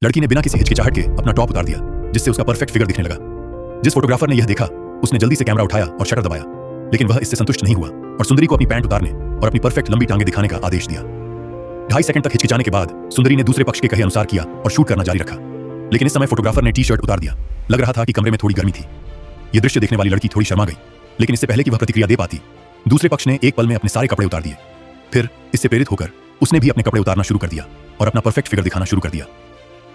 लड़की ने बिना किसी हिचकिचाहट के अपना टॉप उतार दिया, जिससे उसका परफेक्ट फिगर दिखने लगा। जिस फोटोग्राफर ने यह देखा, उसने जल्दी से कैमरा उठाया और शटर दबाया, लेकिन वह इससे संतुष्ट नहीं हुआ और सुंदरी को अपनी पैंट उतारने और अपनी परफेक्ट लंबी टांगे दिखाने का आदेश दिया। 2.5 सेकंड तक हिचकिचाने के बाद सुंदरी ने दूसरे पक्ष के कहे अनुसार किया और शूट करना जारी रखा। लेकिन इस समय फोटोग्राफर ने टी-शर्ट उतार दिया। लग रहा था कि कमरे में थोड़ी गर्मी थी। यह दृश्य देखने वाली लड़की थोड़ी शर्मा गई, लेकिन इससे पहले कि वह प्रतिक्रिया दे पाती, दूसरे पक्ष ने एक पल में अपने सारे कपड़े उतार दिए। फिर इससे प्रेरित होकर उसने भी अपने कपड़े उतारना शुरू कर दिया और अपना परफेक्ट फिगर दिखाना शुरू कर दिया।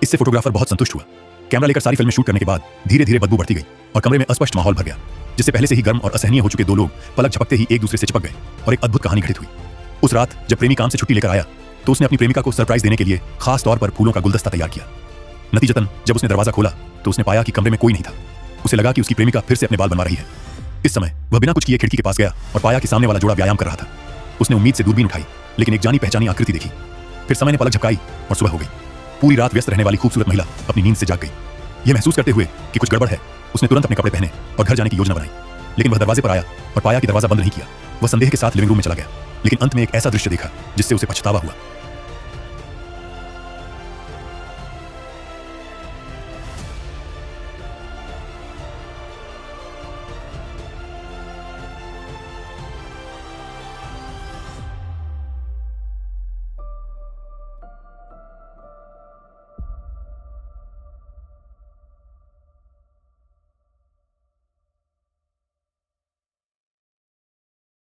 इससे फोटोग्राफर बहुत संतुष्ट हुआ। कैमरा लेकर सारी फिल्में शूट करने के बाद धीरे धीरे बदबू बढ़ती गई और कमरे में अस्पष्ट माहौल भर गया, जिससे पहले से ही गर्म और असहनीय हो चुके दो लोग पलक झपकते ही एक दूसरे से चिपक गए और एक अद्भुत कहानी घटित हुई। उस रात जब प्रेमी काम से छुट्टी लेकर आया तो उसने अपनी प्रेमिका को सरप्राइज देने के लिए खास तौर पर फूलों का गुलदस्ता तैयार किया। नतीजतन जब उसने दरवाजा खोला तो उसने पाया कि कमरे में कोई नहीं था। उसे लगा कि उसकी प्रेमिका फिर से अपने बाल बनवा रही है। इस समय वह बिना कुछ किए खिड़की के पास गया और पाया कि सामने वाला जोड़ा व्यायाम कर रहा था। उसने उम्मीद से दूरबीन उठाई, लेकिन एक जानी पहचानी आकृति देखी। फिर समय ने पलक झपकाई और सुबह हो गई। पूरी रात व्यस्त रहने वाली खूबसूरत महिला अपनी नींद से जाग गई। यह महसूस करते हुए कि कुछ गड़बड़ है, उसने तुरंत अपने कपड़े पहने और घर जाने की योजना बनाई। लेकिन वह दरवाजे पर आया और पाया कि दरवाजा बंद नहीं किया। वह संदेह के साथ लिविंग रूम में चला गया, लेकिन अंत में एक ऐसा दृश्य देखा जिससे उसे पछतावा हुआ।